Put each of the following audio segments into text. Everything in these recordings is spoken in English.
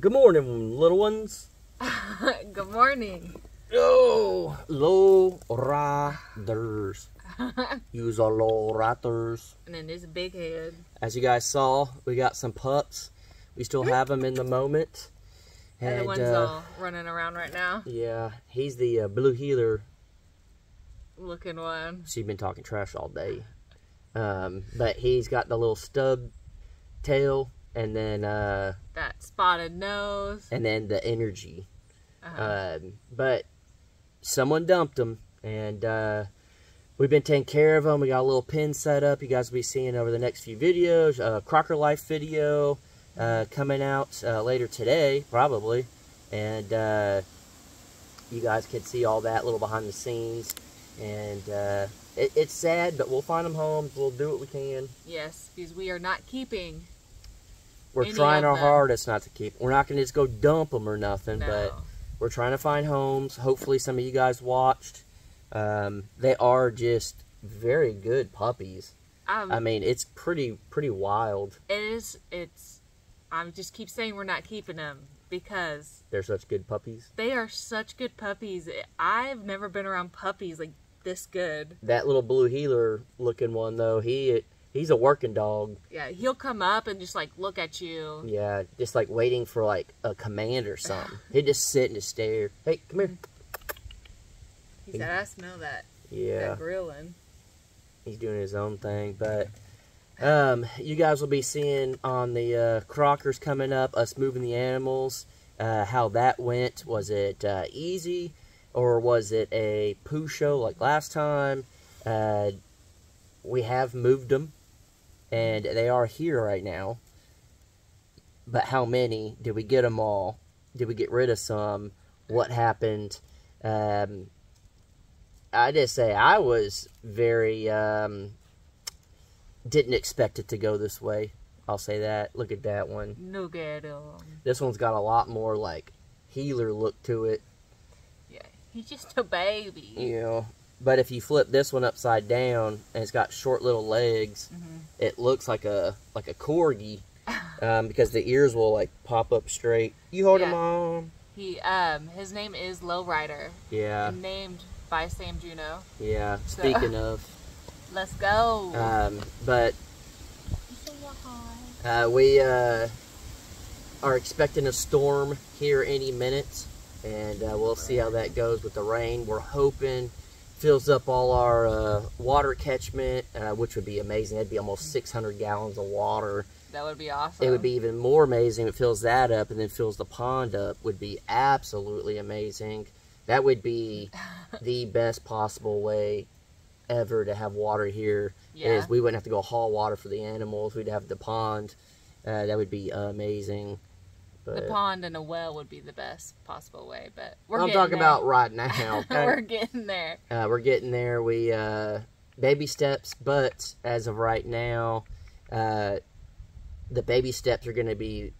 Good morning, little ones. Good morning. Oh, low riders. Use our low riders. And then this big head. As you guys saw, we got some pups. We still have them in the moment. And the one's all running around right now. Yeah, he's the blue heeler looking one. She's been talking trash all day. But he's got the little stub tail, and then that spotted nose, and then the energy. But someone dumped him, and we've been taking care of them. We got a little pen set up. You guys will be seeing over the next few videos. Crocker Life video coming out later today, probably, and you guys can see all that little behind the scenes. And it's sad, but we'll find them homes. We'll do what we can. Yes, because we are not keeping. We're trying our hardest not to keep. We're not going to just go dump them or nothing, but we're trying to find homes. Hopefully some of you guys watched. They are just very good puppies. I mean, it's pretty wild. It is. I just keep saying we're not keeping them because they're such good puppies. They are such good puppies. I've never been around puppies like this good. That little blue heeler looking one though, he's a working dog. Yeah, he'll come up and just like look at you. Yeah, just like waiting for like a command or something. He'd just sit and just stare. Hey, come here. He said, I smell that. Yeah. That grilling. He's doing his own thing, but you guys will be seeing on the Crockers coming up, us moving the animals, how that went. Was it easy, or was it a poo show like last time? We have moved them, and they are here right now. But how many? Did we get them all? Did we get rid of some? What happened? I just say I was very, didn't expect it to go this way. I'll say that. Look at that one. Look at him. This one's got a lot more, like, healer look to it. Yeah, he's just a baby. You know, but if you flip this one upside down, and it's got short little legs, it looks like a corgi, because the ears will, like, pop up straight. You hold him on. His name is Lowrider. Yeah. Named by Sam Juno. Yeah, speaking of. Let's go. But we are expecting a storm here any minute, and we'll see how that goes with the rain. We're hoping fills up all our water catchment, which would be amazing. That'd be almost 600 gallons of water. That would be awesome. It would be even more amazing if it fills that up and then fills the pond up. Would be absolutely amazing. That would be the best possible way ever to have water here. Is we wouldn't have to go haul water for the animals. We'd have the pond. That would be amazing. But the pond and a well would be the best possible way, but I'm talking about right now. Okay? We're getting there. We're getting there. We baby steps, but as of right now, the baby steps are going to be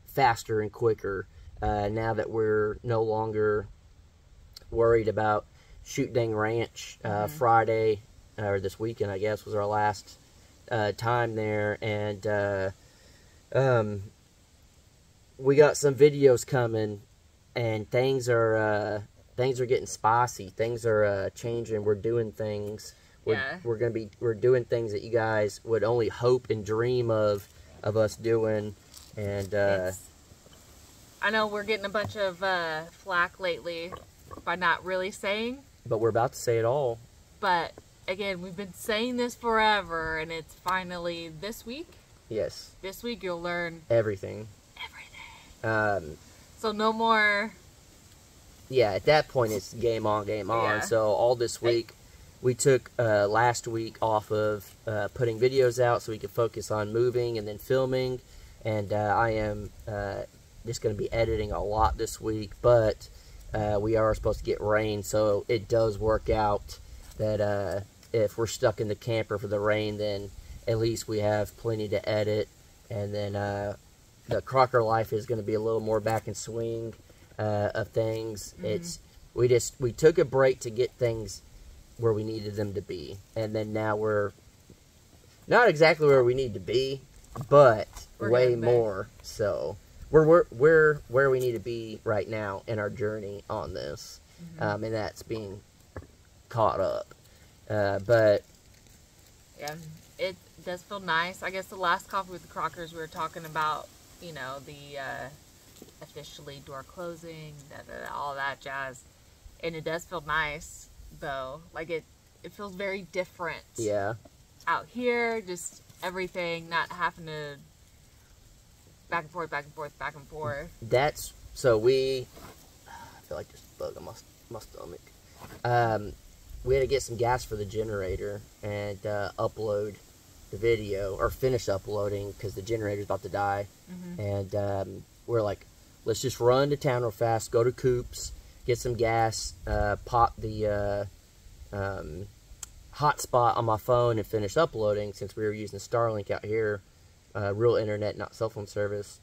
faster and quicker now that we're no longer worried about Shoot Dang Ranch. Friday, or this weekend, I guess, was our last time there, and we got some videos coming, and things are getting spicy. Things are changing. We're doing things. We're doing things that you guys would only hope and dream of us doing, and I know we're getting a bunch of flack lately by not really saying. But we're about to say it all. But, again, we've been saying this forever, and it's finally this week. Yes. This week you'll learn everything. So no more. Yeah, at that point it's game on, game on. Yeah. So all this week, we took last week off of putting videos out so we could focus on moving and then filming. And I am just going to be editing a lot this week, but we are supposed to get rain, so it does work out that if we're stuck in the camper for the rain, then at least we have plenty to edit. And then the Crocker Life is going to be a little more back in swing of things. We took a break to get things where we needed them to be, and then now we're not exactly where we need to be, but way more. So we're where we need to be right now in our journey on this, and that's being caught up. But yeah, it does feel nice. I guess the last Coffee with the Crockers, we were talking about, you know, the officially door closing, all that jazz, and it does feel nice though. Like it feels very different. Yeah. Out here, just everything, not having to back and forth, back and forth, back and forth. That's so I feel like there's a bug on my stomach. We had to get some gas for the generator and upload the video, or finish uploading because the generator's about to die. And we're like, let's just run to town real fast, go to Coop's, get some gas, pop the hotspot on my phone and finish uploading, since we were using Starlink out here, real internet, not cell phone service.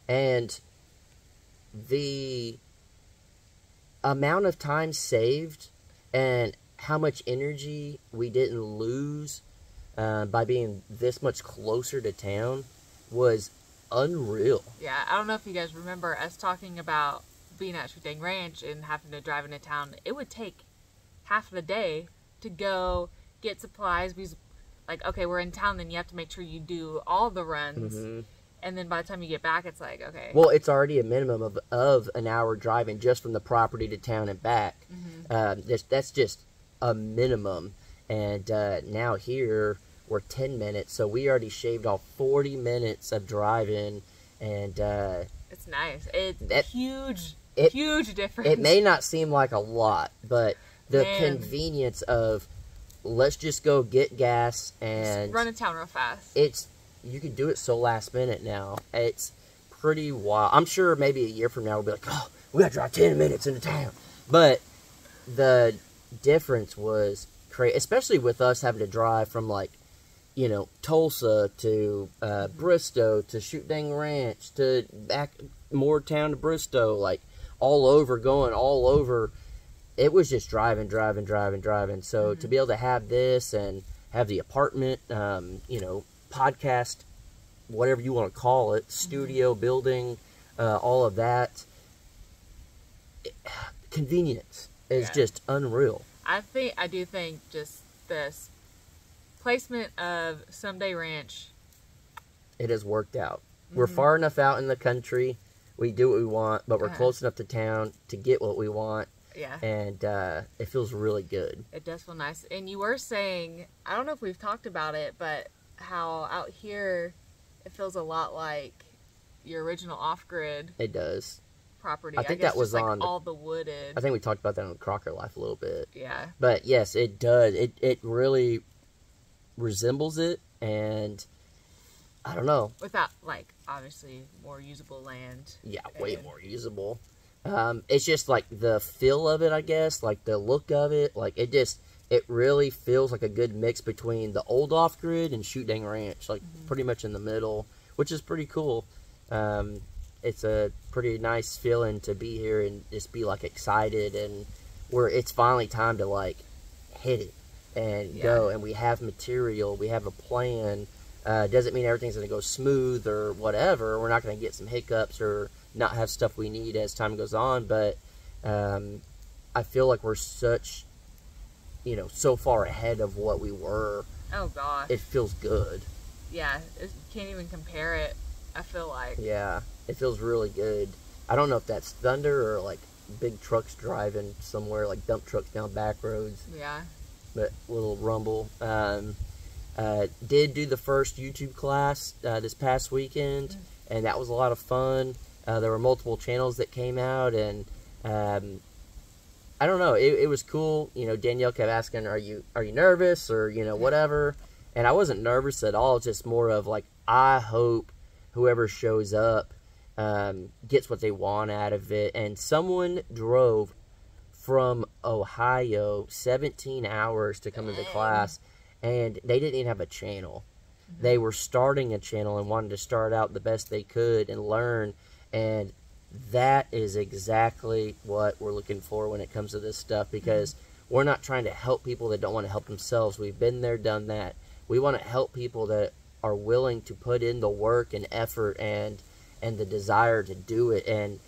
And the amount of time saved and how much energy we didn't lose by being this much closer to town was unreal. Yeah, I don't know if you guys remember us talking about being at Shooting Ranch and having to drive into town. It would take half of the day to go get supplies, because, like, okay, we're in town, then you have to make sure you do all the runs. And then by the time you get back, it's like, okay. Well, it's already a minimum of an hour driving just from the property to town and back. That's just a minimum. And now here, we're 10 minutes, so we already shaved off 40 minutes of driving. And it's nice. It's huge difference. It may not seem like a lot, but the convenience of, let's just go get gas and just run to town real fast. You can do it so last minute now. It's pretty wild. I'm sure maybe a year from now we'll be like, oh, we gotta drive 10 minutes into town. But the difference was crazy, especially with us having to drive from, like, you know, Tulsa to Bristow to Shooting Ranch to back more town to Bristow, like going all over. It was just driving. So to be able to have this and have the apartment, you know, podcast, whatever you want to call it, studio, building, all of that, convenience is just unreal. I do think just this placement of Someday Ranch, it has worked out. We're far enough out in the country, we do what we want, but we're close enough to town to get what we want. Yeah. And it feels really good. It does feel nice. And you were saying, I don't know if we've talked about it, but how out here it feels a lot like your original off-grid. It does. Property. I think that was like on all the wooded. I think we talked about that on Crocker Life a little bit. Yeah. But yes, it does. It really resembles it, and I don't know. Without, like, obviously more usable land. Yeah, way more usable. It's just like the feel of it, I guess, like the look of it, like it really feels like a good mix between the old off-grid and Shooting Ranch, like pretty much in the middle, which is pretty cool. It's a pretty nice feeling to be here and just be, like, excited, and where it's finally time to, like, hit it and go, and we have material, we have a plan. Doesn't mean everything's going to go smooth or whatever. We're not going to get some hiccups or not have stuff we need as time goes on, but I feel like we're so far ahead of what we were. Oh, gosh. It feels good. Yeah, can't even compare it, I feel like. Yeah, it feels really good. I don't know if that's thunder or, like, big trucks driving somewhere, like dump trucks down back roads. Yeah. But a little rumble. Did do the first YouTube class this past weekend, and that was a lot of fun. There were multiple channels that came out, and I don't know, it was cool. You know, Danielle kept asking, are you nervous, or, you know, whatever, and I wasn't nervous at all. Just more of like, I hope whoever shows up gets what they want out of it. And someone drove from Ohio 17 hours to come to the class, and they didn't even have a channel. They were starting a channel and wanted to start out the best they could and learn, and that is exactly what we're looking for when it comes to this stuff, because we're not trying to help people that don't want to help themselves. We've been there, done that. We want to help people that are willing to put in the work and effort and and the desire to do it. And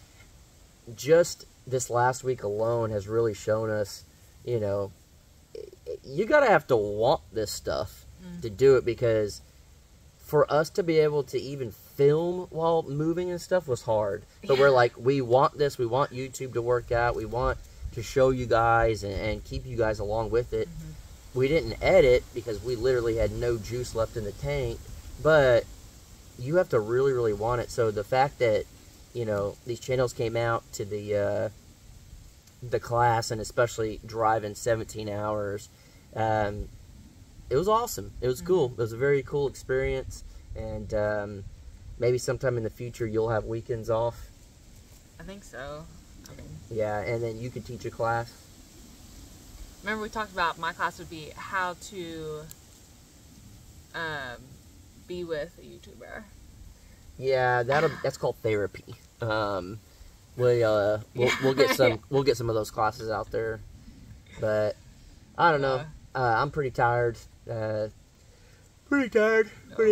just this last week alone has really shown us, you know, you gotta have to want this stuff to do it, because for us to be able to even film while moving and stuff was hard. But we're like, we want this, we want YouTube to work out, we want to show you guys and keep you guys along with it. We didn't edit because we literally had no juice left in the tank, but you have to really, really want it. So the fact that, you know, these channels came out to the class, and especially driving 17 hours, it was awesome. It was cool. It was a very cool experience, and maybe sometime in the future you'll have weekends off. I think so. I mean, yeah, and then you could teach a class. Remember we talked about my class would be how to be with a YouTuber. Yeah, that's called therapy. We'll get some of those classes out there, but I don't know. I'm pretty tired. Pretty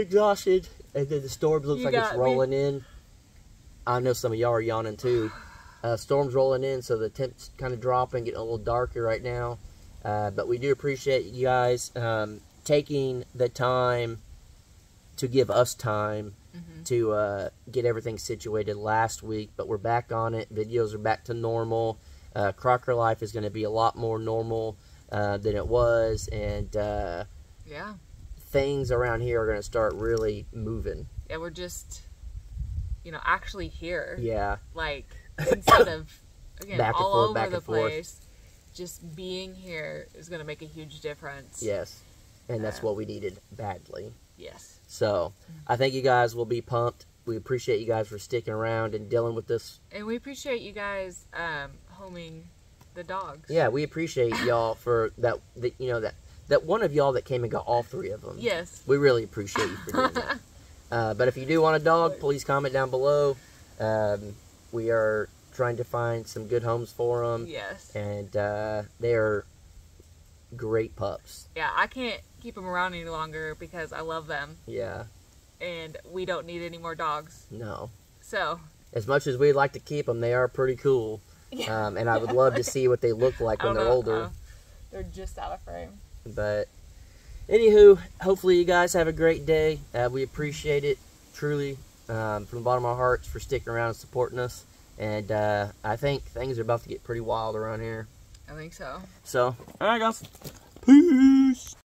exhausted. And then the storm looks like it's rolling in. I know some of y'all are yawning too. Storm's rolling in, so the temp's kind of dropping, getting a little darker right now. But we do appreciate you guys taking the time to give us time to get everything situated last week. But we're back on it. Videos are back to normal. Crocker life is going to be a lot more normal than it was, and yeah, things around here are going to start really moving. Yeah, we're just, you know, actually here. Yeah, like instead of again back and all forth, over back the and forth. place, just being here is going to make a huge difference. Yes, and that's what we needed badly. Yes. So I think you guys will be pumped. We appreciate you guys for sticking around and dealing with this. And we appreciate you guys homing the dogs. Yeah, we appreciate y'all for that. You know, that one of y'all that came and got all three of them. Yes. We really appreciate you for doing that. But if you do want a dog, please comment down below. We are trying to find some good homes for them. Yes. And they are great pups. Yeah, I can't keep them around any longer because I love them. Yeah. And we don't need any more dogs. No. So. As much as we'd like to keep them, they are pretty cool. Yeah. And I would love to see what they look like when they're older. They're just out of frame. But, anywho, hopefully you guys have a great day. We appreciate it, truly, from the bottom of our hearts, for sticking around and supporting us. And I think things are about to get pretty wild around here. I think so. So, alright guys. Peace!